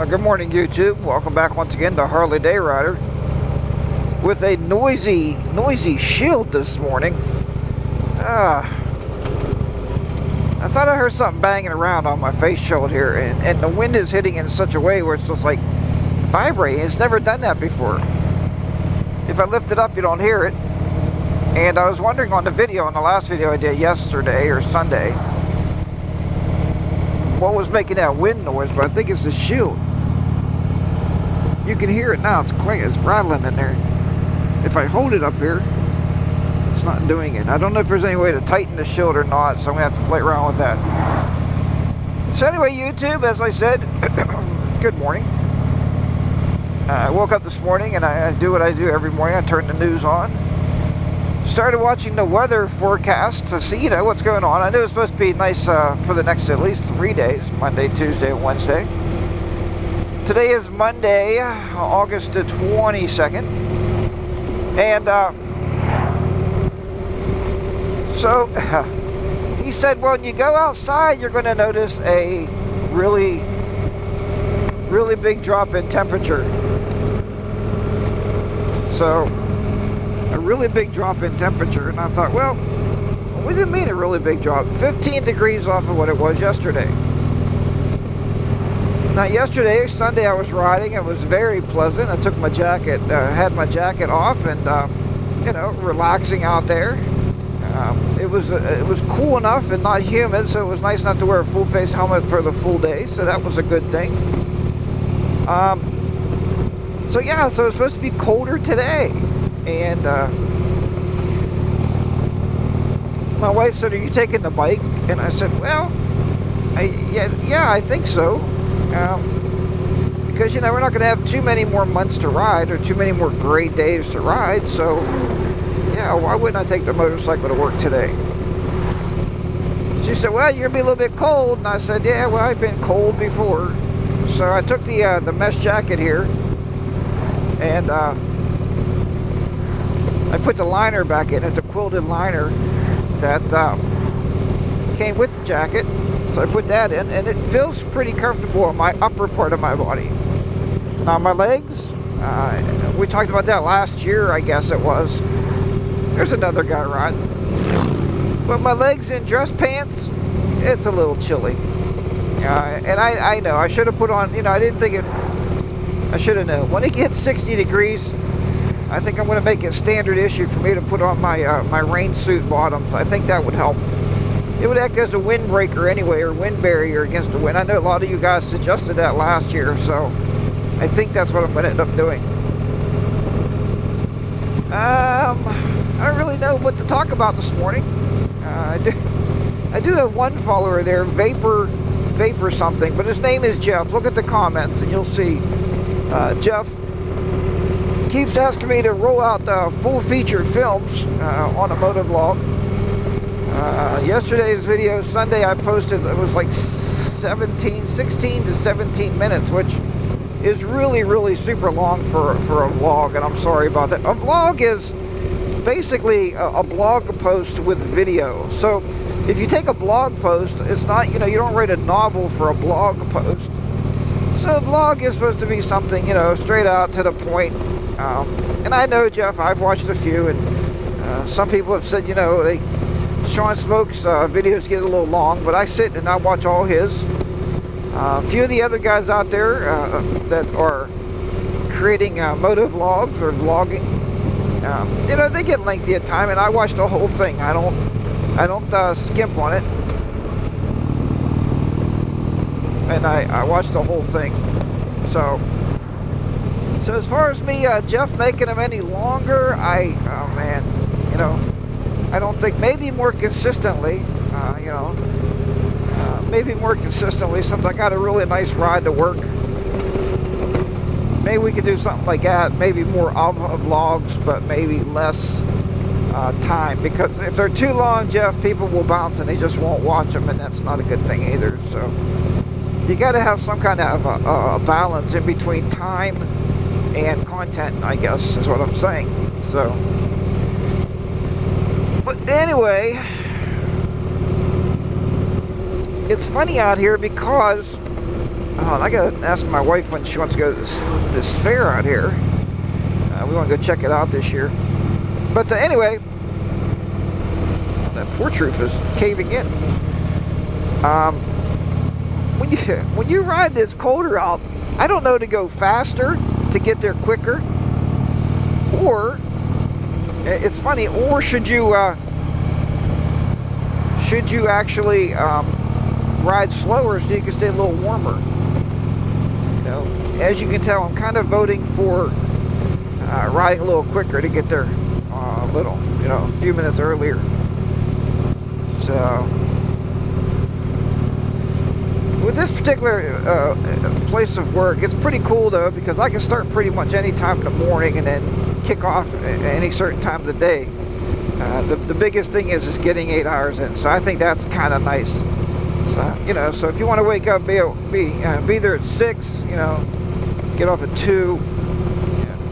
Good morning, YouTube. Welcome back once again to Harley Day Rider with a noisy shield this morning. I thought I heard something banging around on my face shield here, and the wind is hitting in such a way where it's just like vibrating. It's never done that before. If I lift it up, you don't hear it. And I was wondering on the video, on the last video I did yesterday or Sunday, what was making that wind noise, but I think it's the shield. You can hear it now. It's clear. It's rattling in there. If I hold it up here, it's not doing it. I don't know if there's any way to tighten the shield or not, so I'm going to have to play around with that. So anyway, YouTube, as I said, good morning. I woke up this morning and I do what I do every morning. I turn the news on. Started watching the weather forecast to see, what's going on. I knew it was supposed to be nice for the next at least 3 days, Monday, Tuesday, and Wednesday. Today is Monday, August the 22nd. And so he said, well, when you go outside, you're going to notice a really big drop in temperature. So a really big drop in temperature, and I thought, well, we didn't mean a really big drop. 15 degrees off of what it was yesterday. Now yesterday, Sunday, I was riding. It was very pleasant. I took my jacket, had my jacket off, and relaxing out there. It was cool enough and not humid, so it was nice not to wear a full face helmet for the full day. So that was a good thing. So it's supposed to be colder today. And my wife said, are you taking the bike? And I said, well, yeah, I think so. Because, we're not going to have too many more months to ride or too many more great days to ride. So, yeah, why wouldn't I take the motorcycle to work today? She said, well, you're going to be a little bit cold. And I said, yeah, well, I've been cold before. So I took the mesh jacket here. And I put the liner back in it, the quilted liner that came with the jacket. So I put that in, and it feels pretty comfortable on my upper part of my body. Now my legs, we talked about that last year, I guess it was. There's another guy riding. But my legs in dress pants, it's a little chilly. And I know, I should have put on, I didn't think it, I should have known. When it gets 60 degrees, I think I'm going to make it a standard issue for me to put on my rain suit bottoms. I think that would help. It would act as a windbreaker anyway, or wind barrier against the wind. I know a lot of you guys suggested that last year, so I think that's what I'm going to end up doing. I don't really know what to talk about this morning. I do have one follower there, Vapor something, but his name is Jeff. Look at the comments and you'll see. Jeff keeps asking me to roll out full feature films on a motovlog. Yesterday's video, Sunday, I posted, it was like 16 to 17 minutes, which is really super long for a vlog, and I'm sorry about that. A vlog is basically a blog post with video. So if you take a blog post, it's not, you don't write a novel for a blog post. So a vlog is supposed to be something, straight out to the point. And I know, Jeff, I've watched a few, and some people have said, Sean Smoke's videos get a little long, but I sit and I watch all his. A few of the other guys out there that are creating moto vlogs or vlogging, they get lengthy at time, and I watch the whole thing. I don't skimp on it. And I watched the whole thing. So as far as me, Jeff, making them any longer, I don't think, maybe more consistently, maybe more consistently, since I got a really nice ride to work. Maybe we could do something like that, maybe more of vlogs, but maybe less time, because if they're too long, Jeff, people will bounce and they just won't watch them, and that's not a good thing either. So you got to have some kind of a balance in between time and content, I guess, is what I'm saying. So, but anyway, it's funny out here because Oh, and I gotta ask my wife when she wants to go to this fair out here. We want to go check it out this year. But anyway, that porch roof is caving in. When you ride this colder out, I don't know to go faster to get there quicker, or it's funny, or should you actually ride slower so you can stay a little warmer? You know, as you can tell, I'm kind of voting for riding a little quicker to get there a few minutes earlier. So with this particular place of work, it's pretty cool though, because I can start pretty much any time in the morning and then kick off at any certain time of the day. The biggest thing is getting 8 hours in, so I think that's kind of nice. So so if you want to wake up, be there at 6, get off at 2,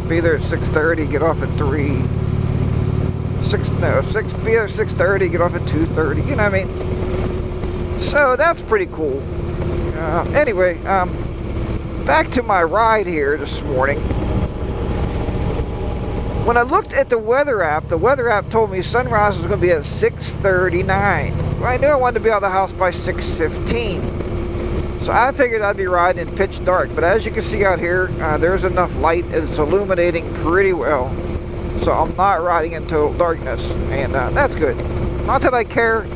be there at 6:30, get off at 3. Be there at 6:30, get off at 2:30. You know what I mean? So that's pretty cool. Anyway, back to my ride here this morning. When I looked at the weather app told me sunrise was going to be at 6:39. Well, I knew I wanted to be out of the house by 6:15. So I figured I'd be riding in pitch dark. But as you can see out here, there's enough light. It's illuminating pretty well. So I'm not riding in total darkness. And that's good. Not that I care.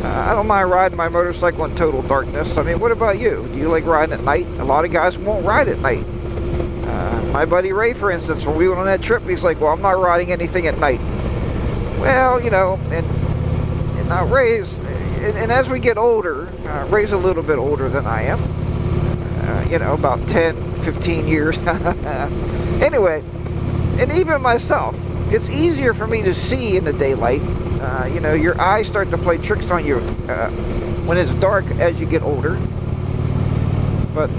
I don't mind riding my motorcycle in total darkness. I mean, what about you? Do you like riding at night? A lot of guys won't ride at night. My buddy Ray, for instance, when we went on that trip, he's like, well, I'm not riding anything at night. Well, and now Ray's, and as we get older, Ray's a little bit older than I am. About 10, 15 years. Anyway, and even myself, it's easier for me to see in the daylight. Your eyes start to play tricks on you when it's dark as you get older. But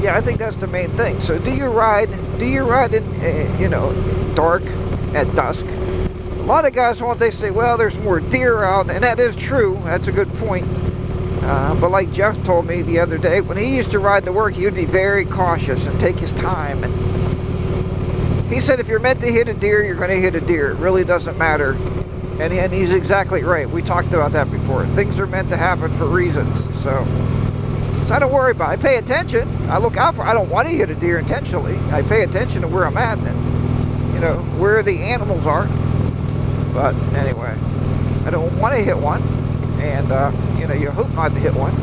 yeah, I think that's the main thing. So do you ride in dark at dusk? A lot of guys they say, well, there's more deer out, and that is true. That's a good point. But like Jeff told me the other day, when he used to ride to work, he would be very cautious and take his time. And he said, if you're meant to hit a deer, you're going to hit a deer. It really doesn't matter. And he's exactly right. We talked about that before. Things are meant to happen for reasons. So I don't worry about it. I pay attention. I look out for. I don't want to hit a deer intentionally. I pay attention to where I'm at and where the animals are. But anyway, I don't want to hit one, and you hope not to hit one.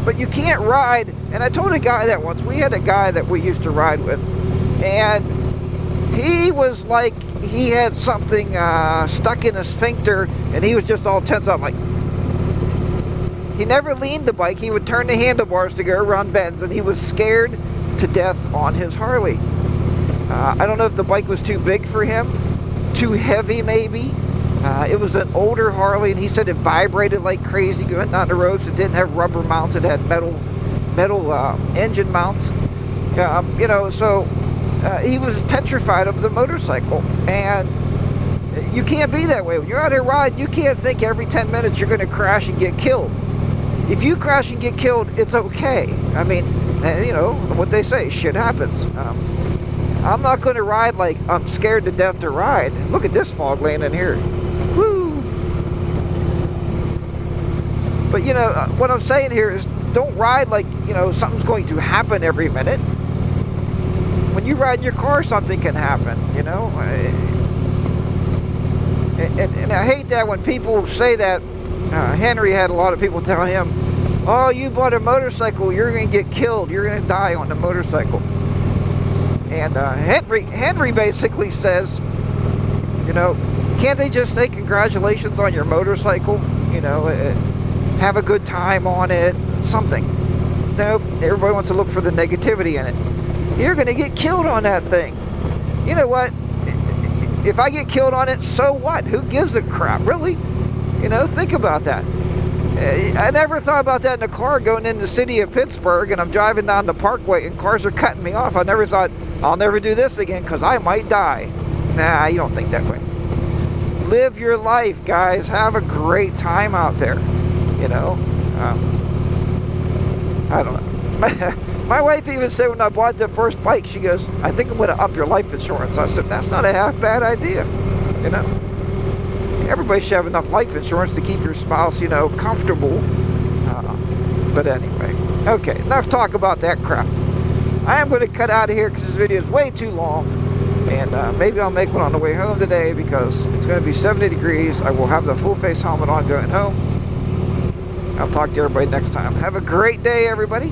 But you can't ride. And I told a guy that once. We had a guy that we used to ride with, and he was like he had something stuck in his sphincter, and he was just all tense up. Like, he never leaned the bike. He would turn the handlebars to go around bends, and he was scared to death on his Harley. I don't know if the bike was too big for him, too heavy maybe. It was an older Harley, and he said it vibrated like crazy going down the roads. It didn't have rubber mounts. It had metal engine mounts. So he was petrified of the motorcycle. And you can't be that way. When you're out here riding, you can't think every 10 minutes you're going to crash and get killed. If you crash and get killed, it's okay. I mean, what they say, shit happens. I'm not going to ride like I'm scared to death to ride. Look at this fog laying in here. Woo! But what I'm saying here is, don't ride like something's going to happen every minute. When you ride in your car, something can happen. And I hate that when people say that. Henry had a lot of people telling him, "Oh, you bought a motorcycle, you're going to get killed. You're going to die on the motorcycle." And Henry basically says, can't they just say congratulations on your motorcycle? Have a good time on it, something. Nope, everybody wants to look for the negativity in it. You're going to get killed on that thing. You know what? If I get killed on it, so what? Who gives a crap, really? Think about that. I never thought about that in the car going in the city of Pittsburgh, and I'm driving down the parkway and cars are cutting me off. I never thought, I'll never do this again because I might die. Nah, you don't think that way. live your life, guys. Have a great time out there. You know, I don't know. My wife even said when I bought the first bike, she goes, I think I'm going to up your life insurance. I said, that's not a half bad idea. You know, everybody should have enough life insurance to keep your spouse, you know, comfortable. But anyway, okay, enough talk about that crap. I am going to cut out of here because this video is way too long. And maybe I'll make one on the way home today because it's going to be 70 degrees. I will have the full face helmet on going home. I'll talk to everybody next time. Have a great day, everybody.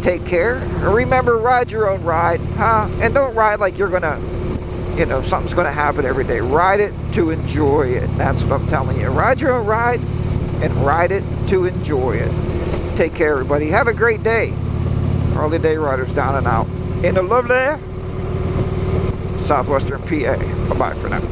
Take care. And remember, ride your own ride. And don't ride like you're going to, you know, something's going to happen every day. Ride it to enjoy it. That's what I'm telling you. Ride your own ride and ride it to enjoy it. Take care, everybody. Have a great day. Harley Day Riders down and out. In the lovely Southwestern PA. Bye-bye for now.